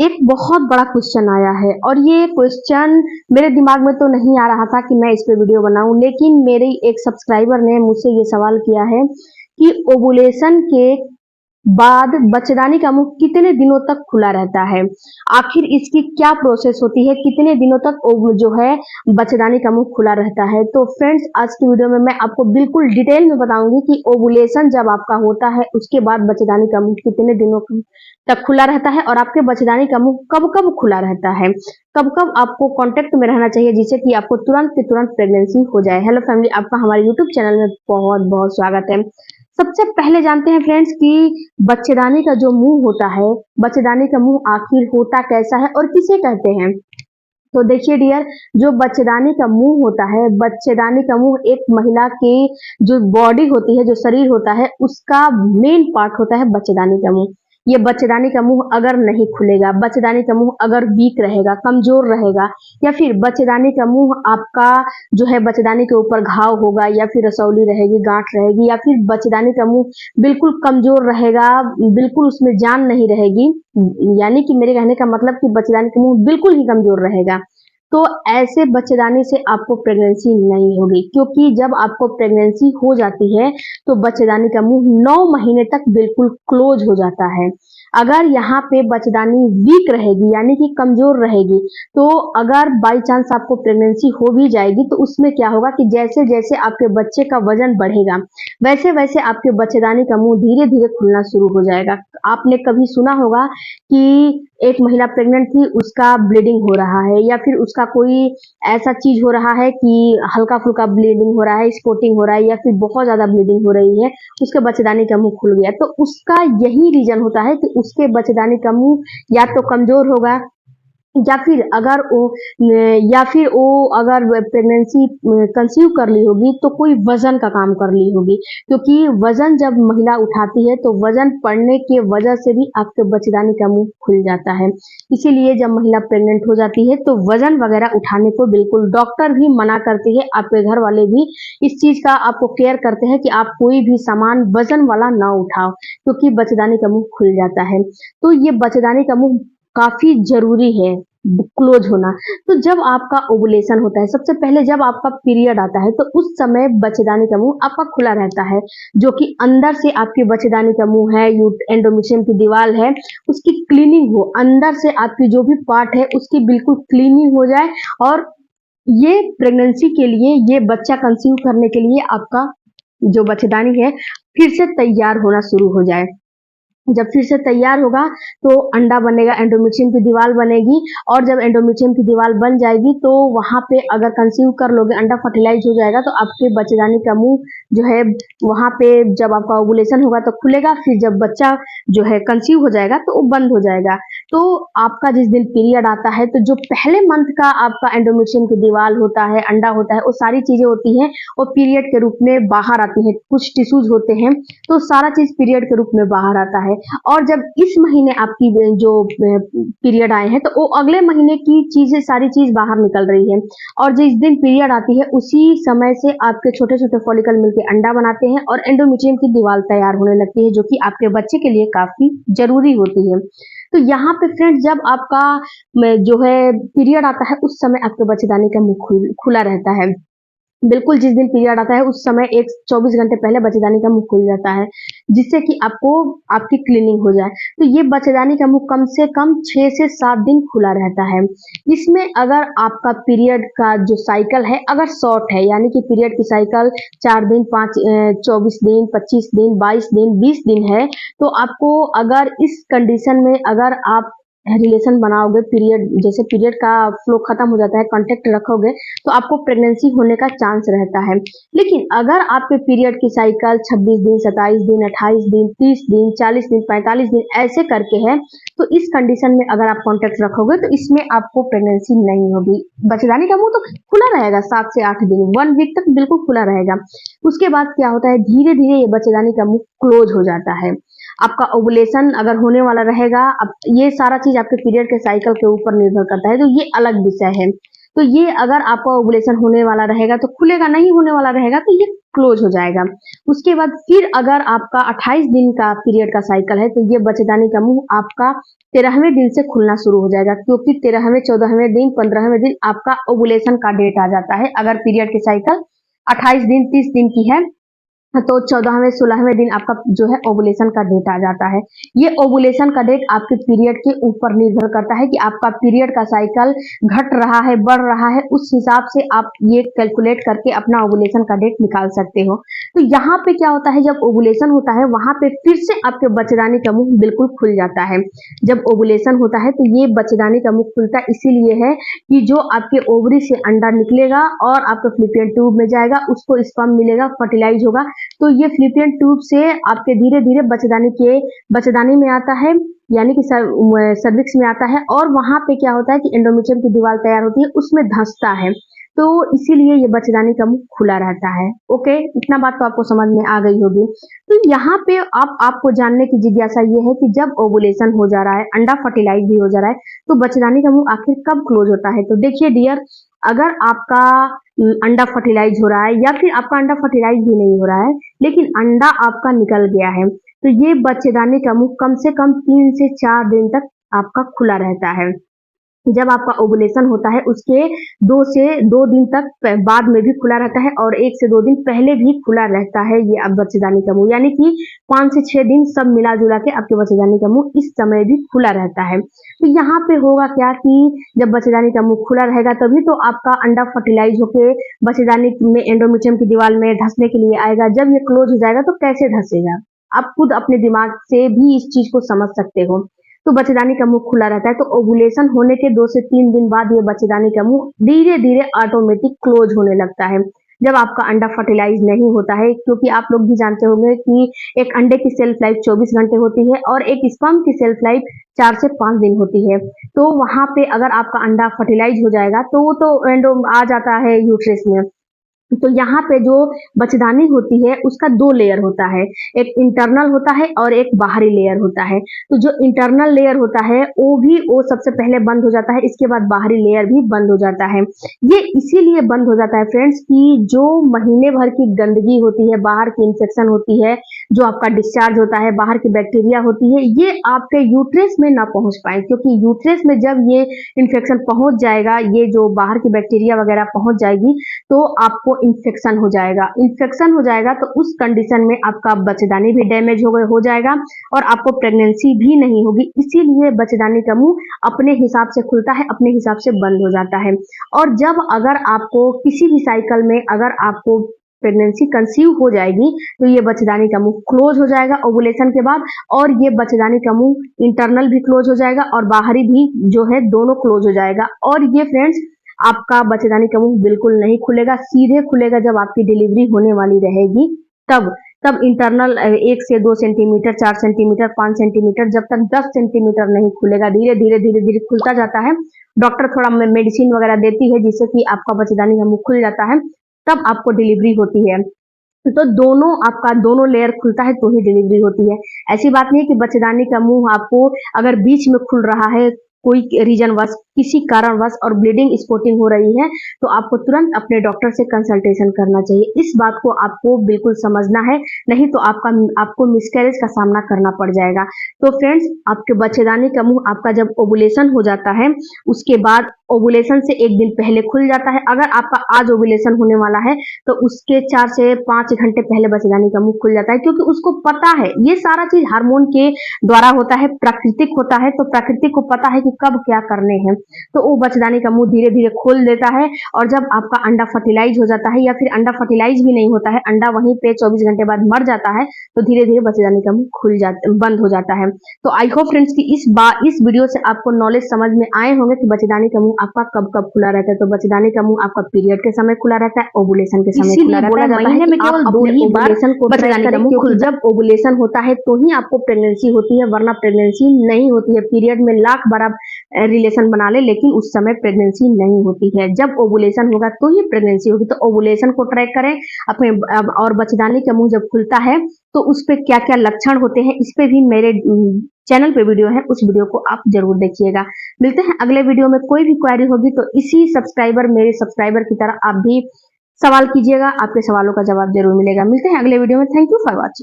एक बहुत बड़ा क्वेश्चन आया है और ये क्वेश्चन मेरे दिमाग में तो नहीं आ रहा था कि मैं इस पे वीडियो बनाऊं, लेकिन मेरी एक सब्सक्राइबर ने मुझसे ये सवाल किया है कि ओवुलेशन के बाद बच्चेदानी का मुंह कितने दिनों तक खुला रहता है। आखिर इसकी क्या प्रोसेस होती है, कितने दिनों तक जो है बच्चेदानी का मुंह खुला रहता है। तो फ्रेंड्स, आज की वीडियो में मैं आपको बिल्कुल डिटेल में बताऊंगी कि ओवुलेशन जब आपका होता है उसके बाद बच्चेदानी का मुंह कितने दिनों तक खुला रहता है और आपके बच्चेदानी का मुंह कब कब खुला रहता है, कब कब आपको कांटेक्ट में रहना चाहिए जिससे कि आपको तुरंत के तुरंत प्रेगनेंसी हो जाए। हेलो फैमिली, आपका हमारे यूट्यूब चैनल में बहुत बहुत स्वागत है। सबसे पहले जानते हैं फ्रेंड्स कि बच्चेदानी का जो मुंह होता है, बच्चेदानी का मुंह आखिर होता कैसा है और किसे कहते हैं। तो देखिए डियर, जो बच्चेदानी का मुंह होता है, बच्चेदानी का मुंह एक महिला की जो बॉडी होती है, जो शरीर होता है, उसका मेन पार्ट होता है बच्चेदानी का मुंह। ये बच्चेदानी का मुंह अगर नहीं खुलेगा, बच्चेदानी का मुंह अगर वीक रहेगा, कमजोर रहेगा, या फिर बच्चेदानी का मुंह आपका जो है बच्चेदानी के ऊपर घाव होगा, या फिर रसौली रहेगी, गांठ रहेगी, या फिर बच्चेदानी का मुंह बिल्कुल कमजोर रहेगा, बिल्कुल उसमें जान नहीं रहेगी, यानी कि मेरे कहने का मतलब कि बच्चेदानी का मुंह बिल्कुल ही कमजोर रहेगा, तो ऐसे बच्चेदानी से आपको प्रेगनेंसी नहीं होगी। क्योंकि जब आपको प्रेगनेंसी हो जाती है तो बच्चेदानी का मुंह 9 महीने तक बिल्कुल क्लोज हो जाता है। अगर यहाँ पे बच्चेदानी वीक रहेगी, यानी कि कमजोर रहेगी, तो अगर बाई चांस आपको प्रेगनेंसी हो भी जाएगी तो उसमें क्या होगा कि जैसे जैसे आपके बच्चे का वजन बढ़ेगा वैसे वैसे आपके बच्चेदानी का मुंह धीरे धीरे खुलना शुरू हो जाएगा। आपने कभी सुना होगा कि एक महिला प्रेग्नेंट थी, उसका ब्लीडिंग हो रहा है, या फिर उसका कोई ऐसा चीज हो रहा है कि हल्का फुल्का ब्लीडिंग हो रहा है, स्पॉटिंग हो रहा है, या फिर बहुत ज्यादा ब्लीडिंग हो रही है, उसके बच्चेदानी का मुंह खुल गया। तो उसका यही रीजन होता है कि उसके बच्चेदानी का मुंह या तो कमजोर होगा, या फिर अगर वो अगर प्रेगनेंसी कंसीव कर ली होगी तो कोई वजन का काम कर ली होगी। क्योंकि वजन जब महिला उठाती है तो वजन पड़ने की वजह से भी आपके बच्चेदानी का मुंह खुल जाता है। इसीलिए जब महिला प्रेग्नेंट हो जाती है तो वजन वगैरह उठाने को बिल्कुल डॉक्टर भी मना करते हैं, आपके घर वाले भी इस चीज का आपको केयर करते हैं कि आप कोई भी सामान वजन वाला ना उठाओ, क्योंकि बच्चेदानी का मुंह खुल जाता है। तो ये बच्चेदानी का मुंह काफी जरूरी है क्लोज होना। तो जब आपका ओवुलेशन होता है, सबसे पहले जब आपका पीरियड आता है तो उस समय बच्चेदानी का मुंह आपका खुला रहता है, जो कि अंदर से आपकी बच्चेदानी का मुंह है, एंडोमेट्रियम की दीवार है, उसकी क्लीनिंग हो, अंदर से आपकी जो भी पार्ट है उसकी बिल्कुल क्लीनिंग हो जाए, और ये प्रेगनेंसी के लिए, ये बच्चा कंसीव करने के लिए आपका जो बच्चेदानी है फिर से तैयार होना शुरू हो जाए। जब फिर से तैयार होगा तो अंडा बनेगा, एंडोमेट्रियम की दीवार बनेगी, और जब एंडोमेट्रियम की दीवार बन जाएगी तो वहां पे अगर कंसीव कर लोगे, अंडा फर्टिलाइज हो जाएगा, तो आपके बच्चेदानी का मुंह जो है वहां पे जब आपका ओवुलेशन होगा तो खुलेगा, फिर जब बच्चा जो है कंसीव हो जाएगा तो वो बंद हो जाएगा। तो आपका जिस दिन पीरियड आता है तो जो पहले मंथ का आपका एंडोमेट्रियम की दीवार होता है, अंडा होता है, वो सारी चीजें होती हैं वो पीरियड के रूप में बाहर आती हैं। कुछ टिश्यूज होते हैं तो सारा चीज पीरियड के रूप में बाहर आता है। और जब इस महीने आपकी जो पीरियड आए हैं तो वो अगले महीने की चीजें, सारी चीज बाहर निकल रही है, और जिस दिन पीरियड आती है उसी समय से आपके छोटे छोटे फॉलिकल मिलकर अंडा बनाते हैं और एंडोमेट्रियम की दीवार तैयार होने लगती है, जो कि आपके बच्चे के लिए काफी जरूरी होती है। तो यहाँ पे फ्रेंड्स, जब आपका जो है पीरियड आता है उस समय आपके बच्चेदानी का मुंह खुला रहता है। बिल्कुल जिस दिन पीरियड आता है उस समय एक 24 घंटे पहले बच्चेदानी का मुंह खुल जाता है, जिससे कि आपको आपकी क्लीनिंग हो जाए। तो ये बच्चेदानी का मुंह कम से कम 6 से 7 दिन खुला रहता है। इसमें अगर आपका पीरियड का जो साइकिल है अगर शॉर्ट है, यानी कि पीरियड की साइकिल 4 दिन, 24 दिन, 25 दिन, 22 दिन, 20 दिन है, तो आपको अगर इस कंडीशन में अगर आप रिलेशन बनाओगे, पीरियड जैसे पीरियड का फ्लो खत्म हो जाता है, कांटेक्ट रखोगे, तो आपको प्रेगनेंसी होने का चांस रहता है। लेकिन अगर आपके पीरियड की साइकिल 26 दिन, 27 दिन, 28 दिन, 30 दिन, 40 दिन, 45 दिन ऐसे करके है, तो इस कंडीशन में अगर आप कांटेक्ट रखोगे तो इसमें आपको प्रेगनेंसी नहीं होगी। बच्चेदानी का मुंह तो खुला रहेगा 7 से 8 दिन, 1 वीक तक बिल्कुल खुला रहेगा। उसके बाद क्या होता है, धीरे धीरे ये बच्चेदानी का मुंह क्लोज हो जाता है। आपका ओवुलेशन अगर होने वाला रहेगा, अब ये सारा चीज आपके पीरियड के साइकिल के ऊपर निर्भर करता है, तो ये अलग विषय है। तो ये अगर आपका ओवुलेशन होने वाला रहेगा तो खुलेगा, नहीं होने वाला रहेगा तो ये क्लोज हो जाएगा। उसके बाद फिर अगर आपका 28 दिन का पीरियड का साइकिल है तो ये बच्चेदानी का मुंह आपका 13वें दिन से खुलना शुरू हो जाएगा, क्योंकि 13वें, 14वें दिन, 15वें दिन आपका ओवुलेशन का डेट आ जाता है। अगर पीरियड की साइकिल 28 दिन, 30 दिन की है तो 14वें, 16वें दिन आपका जो है ओवुलेशन का डेट आ जाता है। ये ओवुलेशन का डेट आपके पीरियड के ऊपर निर्भर करता है कि आपका पीरियड का साइकिल घट रहा है, बढ़ रहा है, उस हिसाब से आप ये कैलकुलेट करके अपना ओवुलेशन का डेट निकाल सकते हो। तो यहाँ पे क्या होता है, जब ओवुलेशन होता है वहां पे फिर से आपके बच्चेदानी का मुंह बिल्कुल खुल जाता है। जब ओवुलेशन होता है तो ये बच्चेदानी का मुंह खुलता इसीलिए है कि जो आपके ओवरी से अंडा निकलेगा और आपके फैलोपियन ट्यूब में जाएगा, उसको स्पर्म मिलेगा, फर्टिलाइज होगा, तो ये फैलोपियन ट्यूब से आपके धीरे धीरे बच्चेदानी में आता है, यानी कि सर्विक्स में आता है, और वहां पे क्या होता है कि एंडोमेट्रियम की दीवार तैयार होती है, उसमें धंसता है, तो इसीलिए ये बच्चेदानी का मुंह खुला रहता है। ओके, इतना बात तो आपको समझ में आ गई होगी। तो यहाँ पे आपको जानने की जिज्ञासा ये है कि जब ओवुलेशन हो जा रहा है, अंडा फर्टिलाइज भी हो जा रहा है, तो बच्चेदानी का मुंह आखिर कब क्लोज होता है। तो देखिए डियर, अगर आपका अंडा फर्टिलाइज हो रहा है या फिर आपका अंडा फर्टिलाइज भी नहीं हो रहा है लेकिन अंडा आपका निकल गया है, तो ये बच्चेदानी का मुंह कम से कम 3 से 4 दिन तक आपका खुला रहता है। जब आपका ओवुलेशन होता है उसके 2 दिन तक बाद में भी खुला रहता है और 1 से 2 दिन पहले भी खुला रहता है ये अब बच्चेदानी का मुंह, यानी कि 5 से 6 दिन सब मिला जुला के आपके बच्चेदानी का मुंह इस समय भी खुला रहता है। तो यहाँ पे होगा क्या कि जब बच्चेदानी का मुंह खुला रहेगा तभी तो आपका अंडा फर्टिलाइज होके बच्चेदानी में एंडोमेट्रियम की दीवार में धंसने के लिए आएगा। जब ये क्लोज हो जाएगा तो कैसे धंसेगा, आप खुद अपने दिमाग से भी इस चीज को समझ सकते हो। तो बच्चेदानी का मुंह खुला रहता है, तो ओवुलेशन होने के 2 से 3 दिन बाद ये बच्चेदानी का मुंह धीरे धीरे ऑटोमेटिक क्लोज होने लगता है। जब आपका अंडा फर्टिलाइज नहीं होता है, क्योंकि आप लोग भी जानते होंगे कि एक अंडे की सेल्फ लाइफ 24 घंटे होती है और एक स्पर्म की सेल्फ लाइफ 4 से 5 दिन होती है। तो वहां पे अगर आपका अंडा फर्टिलाइज हो जाएगा तो वो तो एंडो आ जाता है यूट्रस में। तो यहाँ पे जो बच्चेदानी होती है उसका 2 लेयर होता है, एक इंटरनल होता है और एक बाहरी लेयर होता है। तो जो इंटरनल लेयर होता है वो सबसे पहले बंद हो जाता है, इसके बाद बाहरी लेयर भी बंद हो जाता है। ये इसीलिए बंद हो जाता है फ्रेंड्स कि जो महीने भर की गंदगी होती है, बाहर की इंफेक्शन होती है, जो आपका डिस्चार्ज होता है, बाहर की बैक्टीरिया होती है, ये आपके यूट्रस में ना पहुंच पाए, क्योंकि यूट्रस में जब ये इंफेक्शन पहुंच जाएगा, ये जो बाहर की बैक्टीरिया वगैरह पहुंच जाएगी तो आपको इन्फेक्शन हो जाएगा। इन्फेक्शन हो जाएगा तो उस कंडीशन में आपका बच्चेदानी भी डैमेज हो जाएगा और आपको प्रेगनेंसी भी नहीं होगी। इसीलिए बच्चेदानी का मुंह अपने हिसाब से खुलता है, अपने हिसाब से बंद हो जाता है। और जब अगर आपको किसी भी साइकिल में अगर आपको प्रेगनेंसी कंसीव हो जाएगी तो ये बच्चेदानी का मुंह क्लोज हो जाएगा ओवुलेशन के बाद, और ये बच्चेदानी का मुंह इंटरनल भी क्लोज हो जाएगा और बाहरी भी जो है दोनों क्लोज हो जाएगा। और ये फ्रेंड्स आपका बच्चेदानी का मुंह बिल्कुल नहीं खुलेगा, सीधे खुलेगा जब आपकी डिलीवरी होने वाली रहेगी तब इंटरनल 1 से 2 सेंटीमीटर, 4 सेंटीमीटर, 5 सेंटीमीटर, जब तक 10 सेंटीमीटर नहीं खुलेगा। धीरे धीरे खुलता जाता है। डॉक्टर थोड़ा मेडिसिन वगैरह देती है जिससे कि आपका बच्चेदानी का मुंह खुल जाता है, तब आपको डिलीवरी होती है। तो दोनों लेयर खुलता है तो ही डिलीवरी होती है। ऐसी बात नहीं है कि बच्चेदानी का मुंह आपको अगर बीच में खुल रहा है कोई रीजन वश, किसी कारणवश और ब्लीडिंग स्पॉटिंग हो रही है तो आपको तुरंत अपने डॉक्टर से कंसल्टेशन करना चाहिए। इस बात को आपको बिल्कुल समझना है, नहीं तो आपको मिसकैरेज का सामना करना पड़ जाएगा। तो फ्रेंड्स, आपके बच्चेदानी का मुंह आपका जब ओवुलेशन हो जाता है उसके बाद ओवुलेशन से 1 दिन पहले खुल जाता है। अगर आपका आज ओवुलेशन होने वाला है तो उसके 4 से 5 घंटे पहले बच्चेदानी का मुंह खुल जाता है, क्योंकि उसको पता है ये सारा चीज हार्मोन के द्वारा होता है, प्राकृतिक होता है, तो प्राकृतिक को पता है कि कब क्या करने हैं, तो वो बच्चेदानी का मुंह धीरे धीरे खोल देता है। और जब आपका अंडा फर्टिलाइज हो जाता है या फिर अंडा फर्टिलाइज भी नहीं होता है, अंडा वहीं पे 24 घंटे बाद मर जाता है, तो धीरे धीरे बच्चेदानी का मुंह बंद हो जाता है। तो आई होप फ्रेंड्स कि इस वीडियो से आपको नॉलेज समझ में आए होंगे कि बच्चेदानी का मुंह आपका कब कब खुला रहता है। तो बच्चेदानी का मुंह आपका पीरियड के समय खुला रहता है, ओवुलेशन के समय खुला रहता है। महीने में केवल 2 ही बार बच्चेदानी का मुंह खुलता है। जब ओवुलेशन होता है तो ही आपको प्रेगनेंसी होती है, वरना प्रेगनेंसी नहीं होती है। पीरियड में लाख बार आप रिलेशन बना ले, लेकिन उस समय प्रेगनेंसी नहीं होती है। जब ओवुलेशन होगा तो ही प्रेगनेंसी होगी। तो ओवुलेशन को ट्रैक करें अपने और बच्चेदानी का मुंह जब खुलता है तो उस पे क्या क्या लक्षण होते हैं, इस पे भी मेरे चैनल पे वीडियो है, उस वीडियो को आप जरूर देखिएगा। मिलते हैं अगले वीडियो में। कोई भी क्वेरी होगी तो इसी मेरे सब्सक्राइबर की तरह आप भी सवाल कीजिएगा, आपके सवालों का जवाब जरूर मिलेगा। मिलते हैं अगले वीडियो में। Thank you for watching.